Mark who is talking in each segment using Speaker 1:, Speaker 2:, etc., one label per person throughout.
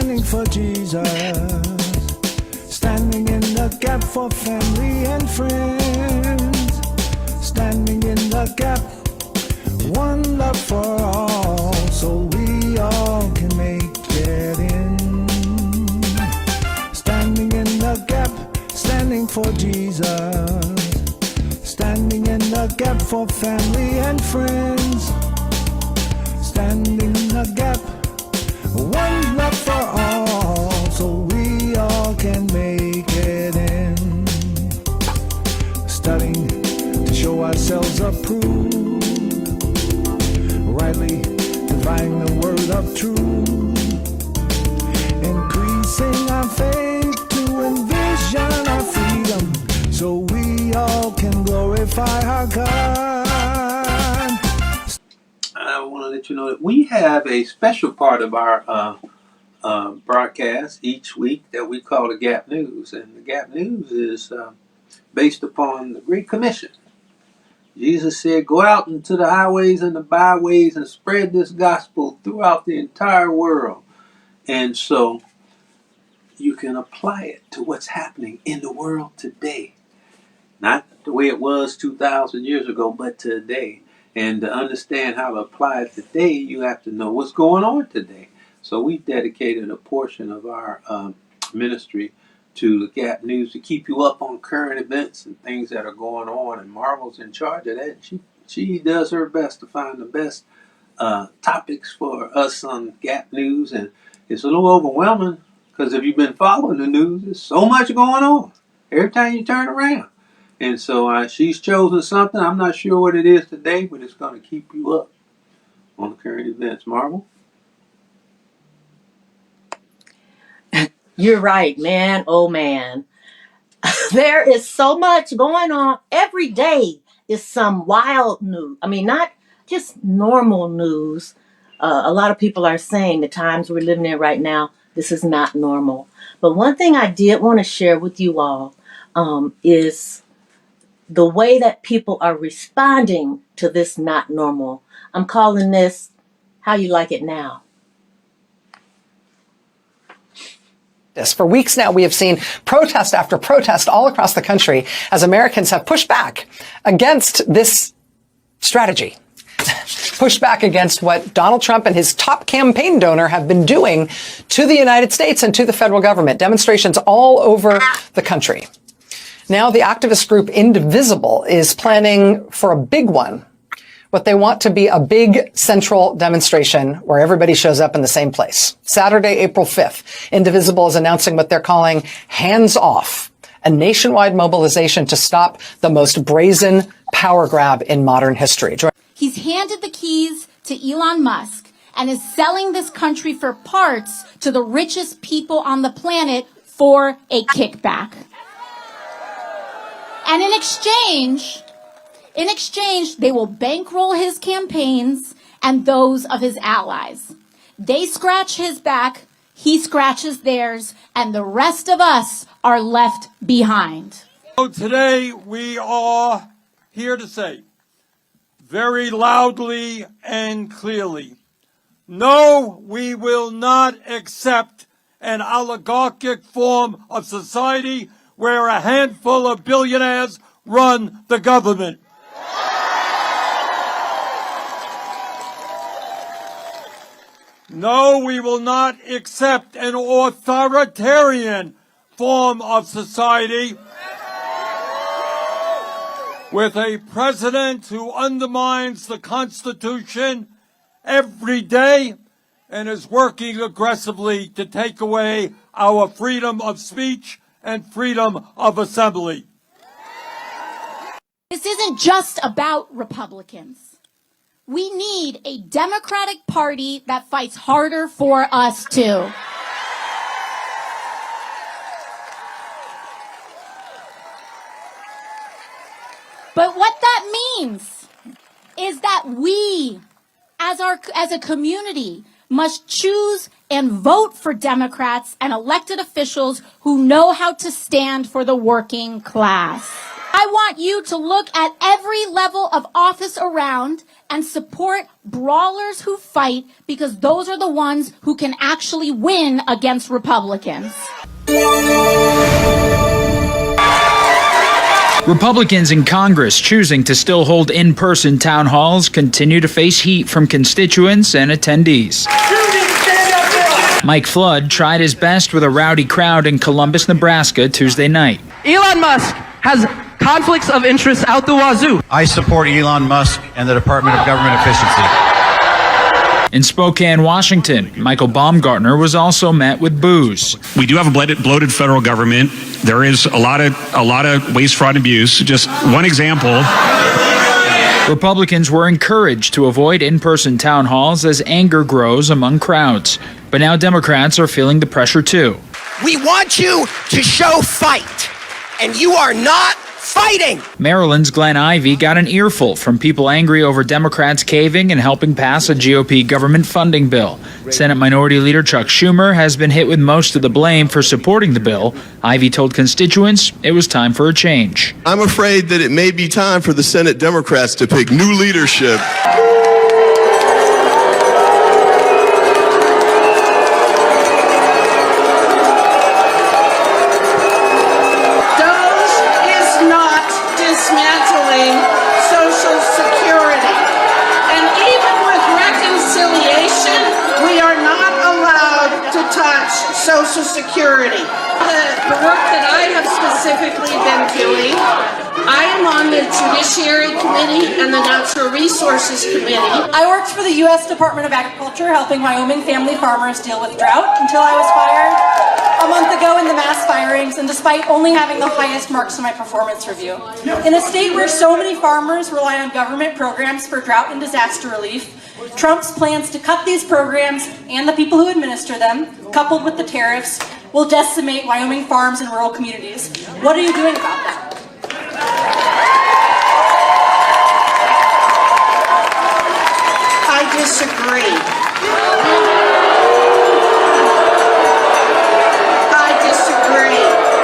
Speaker 1: standing for Jesus, standing in the gap for family and friends, standing in the gap, one love for all, so we all can make it in. Standing in the gap, standing for Jesus, standing in the gap for family and friends, standing in the gap, one love for all, so we all can make it in. Studying to show ourselves approved, rightly dividing the word of truth, increasing our faith to envision our freedom, so we all can glorify our God.
Speaker 2: I want to let you know that we have a special part of our broadcast each week that we call the Gap News. And the Gap News is based upon the Great Commission. Jesus said, go out into the highways and the byways and spread this gospel throughout the entire world. And so you can apply it to what's happening in the world today. Not the way it was 2,000 years ago, but today. And to understand how to apply it today, you have to know what's going on today. So we've dedicated a portion of our ministry to the Gap News to keep you up on current events and things that are going on. And Marvel's in charge of that. She does her best to find the best topics for us on Gap News. And it's a little overwhelming because if you've been following the news, there's so much going on every time you turn around. And so she's chosen something. I'm not sure what it is today, but it's going to keep you up on the current events. Marvel?
Speaker 3: You're right, man. Oh, man. There is so much going on. Every day is some wild news. I mean, not just normal news. A lot of people are saying the times we're living in right now, this is not normal. But one thing I did want to share with you all is the way that people are responding to this not normal. I'm calling this How You Like It Now.
Speaker 4: For weeks now, we have seen protest after protest all across the country as Americans have pushed back against this strategy. Pushed back against what Donald Trump and his top campaign donor have been doing to the United States and to the federal government. Demonstrations all over the country. Now the activist group Indivisible is planning for a big one. What they want to be a big central demonstration where everybody shows up in the same place. Saturday, April 5th, Indivisible is announcing what they're calling Hands Off, a nationwide mobilization to stop the most brazen power grab in modern history.
Speaker 5: He's handed the keys to Elon Musk and is selling this country for parts to the richest people on the planet for a kickback. And in exchange, they will bankroll his campaigns and those of his allies. They scratch his back, he scratches theirs, and the rest of us are left behind.
Speaker 6: So today we are here to say very loudly and clearly, no, we will not accept an oligarchic form of society where a handful of billionaires run the government. No, we will not accept an authoritarian form of society with a president who undermines the Constitution every day and is working aggressively to take away our freedom of speech and freedom of assembly.
Speaker 5: This isn't just about Republicans. We need a Democratic Party that fights harder for us too. But what that means is that we, as a community, must choose and vote for Democrats and elected officials who know how to stand for the working class. I want you to look at every level of office around and support brawlers who fight, because those are the ones who can actually win against Republicans.
Speaker 7: Republicans in Congress choosing to still hold in-person town halls continue to face heat from constituents and attendees. Mike Flood tried his best with a rowdy crowd in Columbus, Nebraska Tuesday night.
Speaker 8: Elon Musk has conflicts of interest out the wazoo.
Speaker 9: I support Elon Musk and the Department of Government Efficiency.
Speaker 7: In Spokane, Washington, Michael Baumgartner was also met with boos.
Speaker 10: We do have a bloated federal government. There is a lot of waste, fraud, and abuse. Just one example.
Speaker 7: Republicans were encouraged to avoid in-person town halls as anger grows among crowds. But now Democrats are feeling the pressure too.
Speaker 11: We want you to show fight, and you are not fighting.
Speaker 7: Maryland's Glenn Ivey got an earful from people angry over Democrats caving and helping pass a GOP government funding bill. Senate Minority Leader Chuck Schumer has been hit with most of the blame for supporting the bill. Ivey told constituents it was time for a change.
Speaker 12: I'm afraid that it may be time for the Senate Democrats to pick new leadership.
Speaker 13: Social Security. The work that I have specifically been doing, I am on the Judiciary Committee and the Natural Resources Committee.
Speaker 14: I worked for the U.S. Department of Agriculture, helping Wyoming family farmers deal with drought until I was fired a month ago in the mass firings, and despite only having the highest marks in my performance review. In a state where so many farmers rely on government programs for drought and disaster relief, Trump's plans to cut these programs and the people who administer them, coupled with the tariffs, will decimate Wyoming farms and rural communities. What are you doing about that?
Speaker 13: I disagree.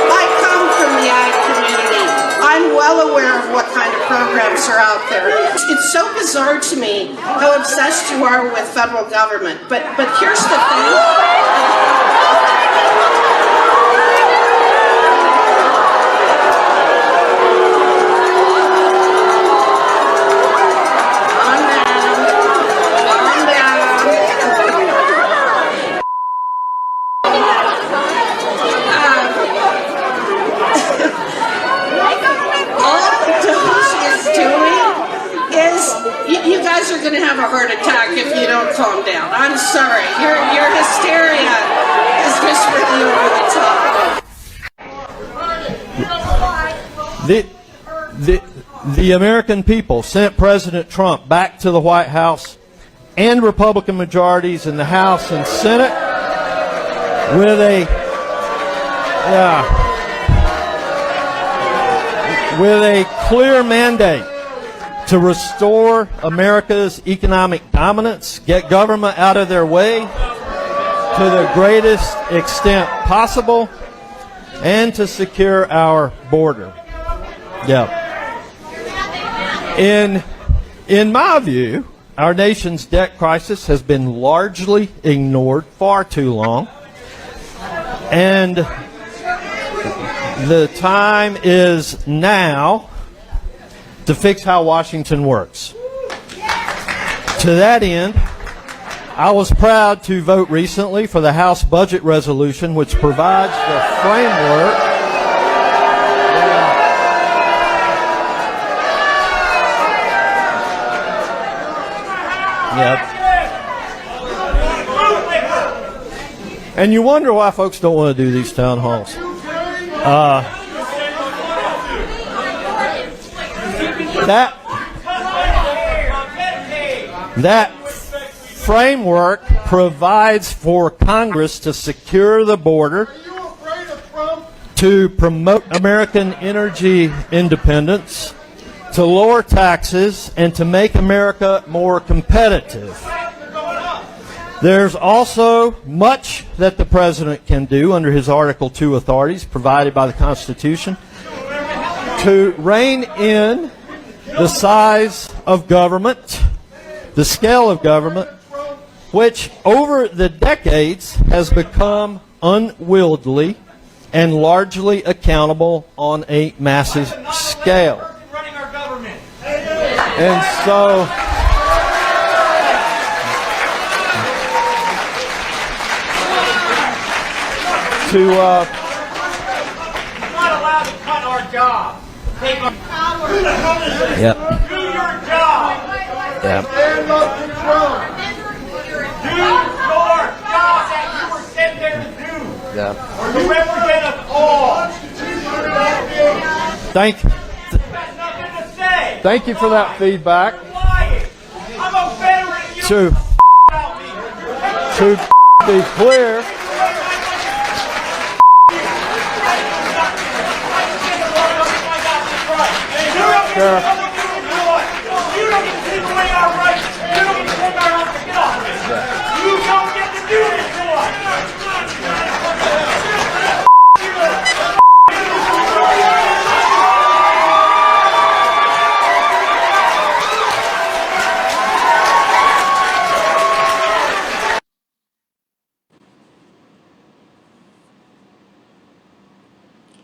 Speaker 13: I come from the ag community. I'm well aware of what kind of programs are out there. It's so bizarre to me how obsessed you are with federal government. But here's the thing. You guys are going to have a heart attack if you don't calm down. I'm sorry. Your hysteria is just really over the top.
Speaker 15: The American people sent President Trump back to the White House and Republican majorities in the House and Senate with a clear mandate to restore America's economic dominance, get government out of their way to the greatest extent possible, and to secure our border. In my view, our nation's debt crisis has been largely ignored far too long, and the time is now to fix how Washington works. To that end, I was proud to vote recently for the House budget resolution, which provides the framework And you wonder why folks don't want to do these town halls. That framework provides for Congress to secure the border, to promote American energy independence, to lower taxes, and to make America more competitive. There's also much that the President can do under his Article II authorities provided by the Constitution. to rein in the size of government, the scale of government, which over the decades has become unwieldy and largely accountable on a massive scale. And so,
Speaker 6: not allowed to cut our job. Take our power.
Speaker 15: Yep.
Speaker 6: Do your job.
Speaker 15: Yep.
Speaker 6: Stand up to Trump. Do your job that you were sent there to do.
Speaker 15: Yep.
Speaker 6: You represent us all.
Speaker 15: Thank you for that feedback.
Speaker 6: I'm a veteran.
Speaker 15: To be clear,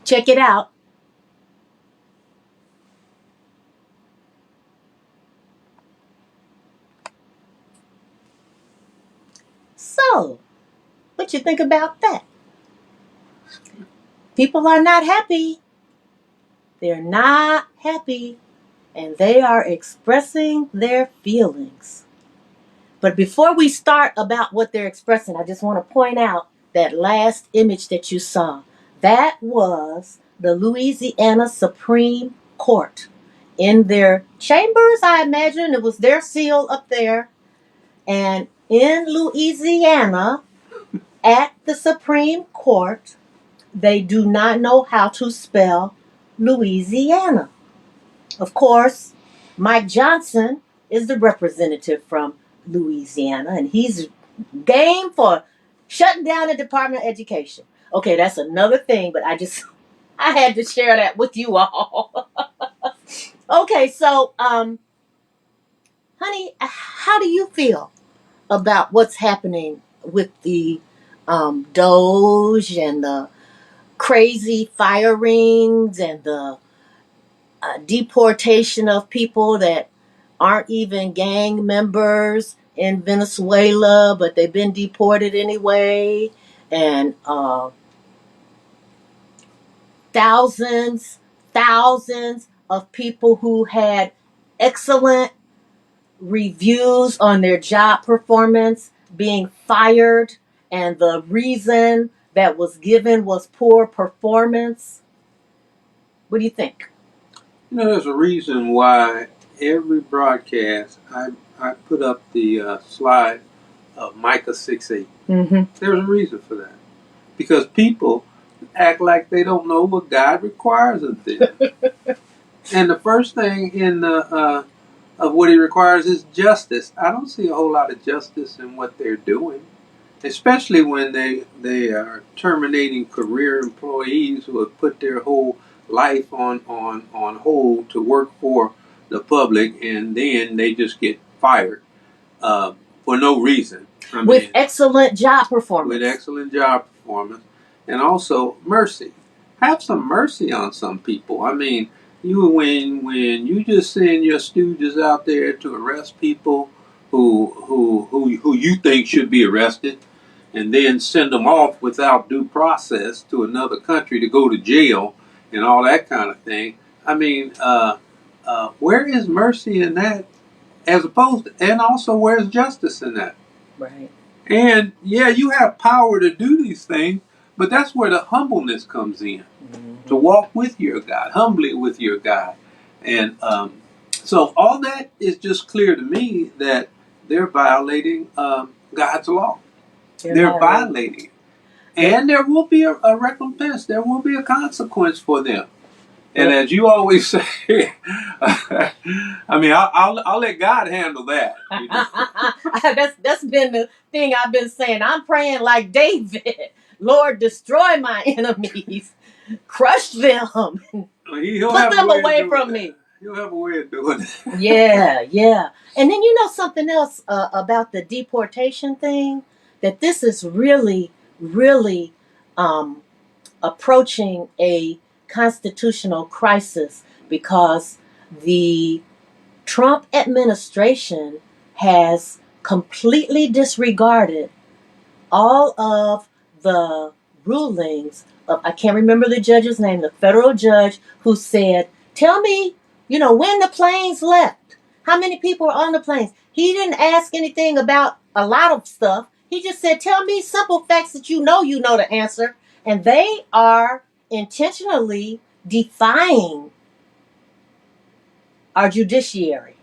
Speaker 3: Check it out. So, what you think about that? People are not happy. They're not happy, and they are expressing their feelings. But before we start about what they're expressing, I just want to point out that last image that you saw. That was the Louisiana Supreme Court in their chambers, I imagine. It was their seal up there. And in Louisiana, at the Supreme Court, they do not know how to spell Louisiana. Of course, Mike Johnson is the representative from Louisiana, and he's game for shutting down the Department of Education. Okay, that's another thing, but I had to share that with you all. Okay, so, honey, how do you feel about what's happening with the DOGE and the crazy firings and the deportation of people that aren't even gang members in Venezuela, but they've been deported anyway, and thousands of people who had excellent reviews on their job performance being fired, and the reason that was given was poor performance. What do you think?
Speaker 2: You know, there's a reason why every broadcast I put up the slide of Micah 6:8.
Speaker 3: Mm-hmm.
Speaker 2: There's a reason for that. Because people act like they don't know what God requires of them. And the first thing in the of what he requires is justice. I don't see a whole lot of justice in what they're doing, especially when they are terminating career employees who have put their whole life on hold to work for the public, and then they just get fired for no reason.
Speaker 3: With excellent job performance.
Speaker 2: With excellent job performance. And also mercy. Have some mercy on some people. I mean, when you just send your stooges out there to arrest people who you think should be arrested, and then send them off without due process to another country to go to jail and all that kind of thing. I mean, where is mercy in that? As opposed to, and also where's justice in that?
Speaker 3: Right.
Speaker 2: And yeah, you have power to do these things, but that's where the humbleness comes in. Mm-hmm. To walk with your God, humbly with your God. And so all that is just clear to me that they're violating God's law. They're violating it. And there will be a recompense. There will be a consequence for them. And as you always say, I mean, I'll let God handle that. You know?
Speaker 3: That's been the thing I've been saying. I'm praying like David. Lord, destroy my enemies. Crush them.
Speaker 2: He'll
Speaker 3: Put
Speaker 2: have a
Speaker 3: them
Speaker 2: way of
Speaker 3: away
Speaker 2: doing
Speaker 3: from
Speaker 2: that.
Speaker 3: me.
Speaker 2: He'll have a way of doing it.
Speaker 3: Yeah, yeah. And then you know something else about the deportation thing? That this is really, really approaching a constitutional crisis because the Trump administration has completely disregarded all of the rulings of, I can't remember the judge's name, the federal judge who said, tell me, when the planes left, how many people were on the planes. He didn't ask anything about a lot of stuff. He just said, tell me simple facts that you know the answer. And they are intentionally defying our judiciary.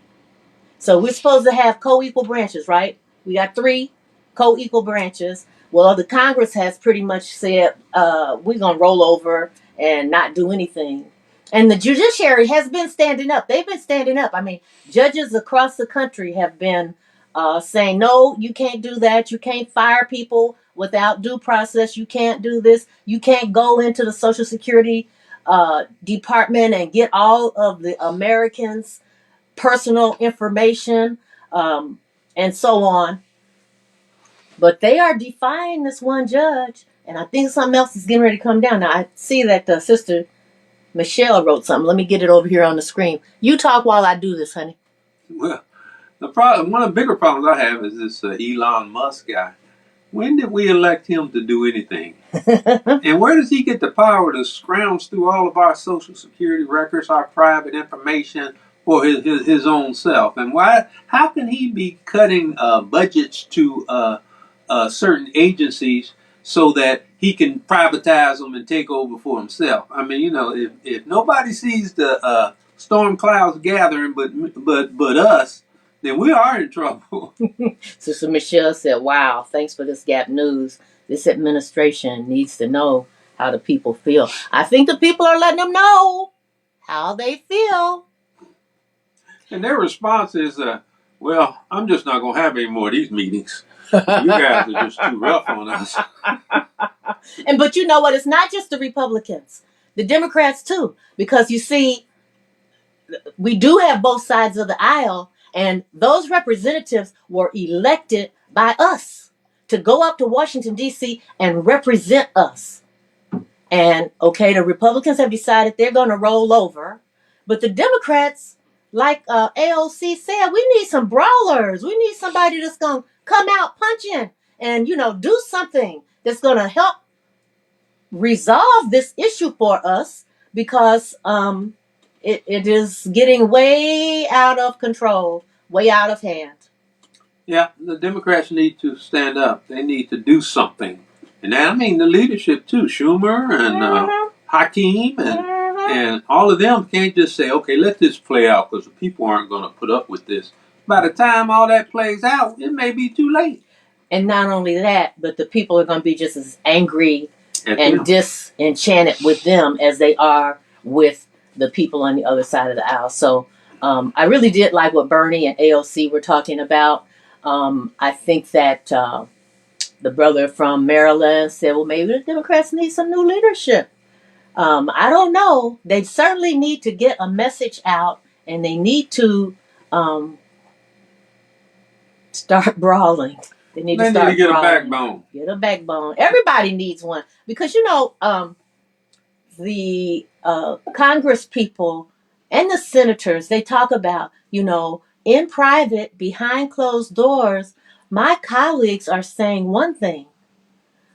Speaker 3: So we're supposed to have co-equal branches, right? We got 3 co-equal branches. Well, the Congress has pretty much said, we're going to roll over and not do anything. And the judiciary has been standing up. They've been standing up. I mean, judges across the country have been saying, no, you can't do that. You can't fire people without due process. You can't do this. You can't go into the Social Security department and get all of the Americans' personal information, and so on. But they are defying this one judge, and I think something else is getting ready to come down. Now, I see that Sister Michelle wrote something. Let me get it over here on the screen. You talk while I do this, honey.
Speaker 2: Well, one of the bigger problems I have is this Elon Musk guy. When did we elect him to do anything? And where does he get the power to scrounge through all of our Social Security records, our private information for his own self? And how can he be cutting budgets to certain agencies so that he can privatize them and take over for himself? I mean, if nobody sees the storm clouds gathering but us, then we are in trouble.
Speaker 3: Sister Michelle said, wow, thanks for this Gap News. This administration needs to know how the people feel. I think the people are letting them know how they feel.
Speaker 2: And their response is, well, I'm just not going to have any more of these meetings. You guys are just too rough on us.
Speaker 3: But you know what? It's not just the Republicans. The Democrats, too. Because you see, we do have both sides of the aisle. And those representatives were elected by us to go up to Washington, D.C. and represent us. And, okay, the Republicans have decided they're going to roll over. But the Democrats, like AOC said, we need some brawlers. We need somebody that's going to come out punching and, do something that's going to help resolve this issue for us because it is getting way out of control, way out of hand.
Speaker 2: Yeah, the Democrats need to stand up. They need to do something. And I mean the leadership too, Schumer and Hakeem and all of them can't just say, okay, let this play out because the people aren't going to put up with this. By the time all that plays out, it may be too late.
Speaker 3: And not only that, but the people are going to be just as angry and disenchanted with them as they are with the people on the other side of the aisle. So I really did like what Bernie and AOC were talking about. I think that the brother from Maryland said, well, maybe the Democrats need some new leadership. I don't know. They certainly need to get a message out, and they need to start brawling. They need to get brawling.
Speaker 2: A backbone.
Speaker 3: Get a backbone. Everybody needs one because the Congress people and the senators, they talk about, in private, behind closed doors, my colleagues are saying one thing,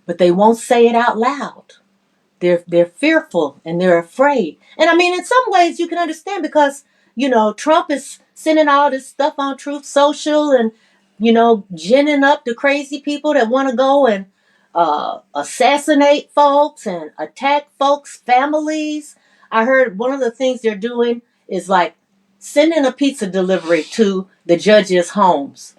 Speaker 3: but they won't say it out loud. They're fearful and they're afraid. And I mean, in some ways you can understand because, Trump is sending all this stuff on Truth Social and, ginning up the crazy people that want to go and assassinate folks and attack folks' families. I heard one of the things they're doing is like sending a pizza delivery to the judges' homes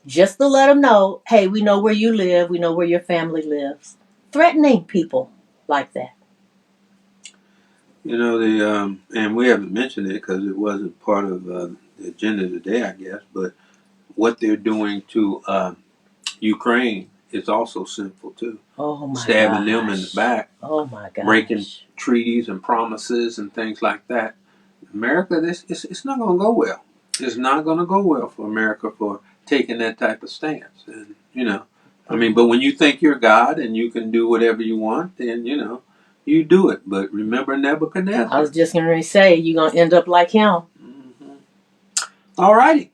Speaker 3: just to let them know, hey, we know where you live. We know where your family lives. Threatening people like that.
Speaker 2: And we haven't mentioned it because it wasn't part of the agenda today, I guess, but what they're doing to Ukraine is also sinful too.
Speaker 3: Oh my
Speaker 2: Stabbing them in the
Speaker 3: gosh.
Speaker 2: back,
Speaker 3: Oh my gosh.
Speaker 2: breaking treaties and promises and things like that. America, it's not going to go well. It's not going to go well for America for taking that type of stance. And, I mean, but when you think you're God and you can do whatever you want, then, you do it. But remember Nebuchadnezzar.
Speaker 3: I was just going to say, you're going to end up like him.
Speaker 2: All righty.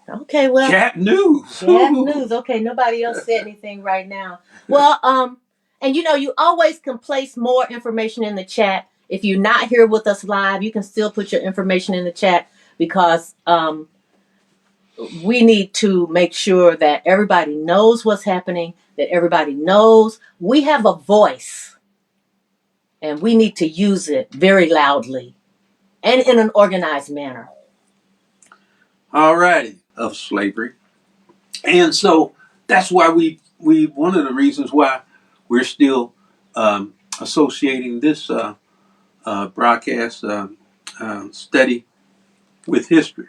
Speaker 3: Okay, well.
Speaker 2: Cat news.
Speaker 3: Cat news. Okay, nobody else said anything right now. Well, and you always can place more information in the chat. If you're not here with us live, you can still put your information in the chat because we need to make sure that everybody knows what's happening, that everybody knows we have a voice and we need to use it very loudly and in an organized manner.
Speaker 2: All righty. Of slavery. And so that's why we one of the reasons why we're still associating this broadcast study with history.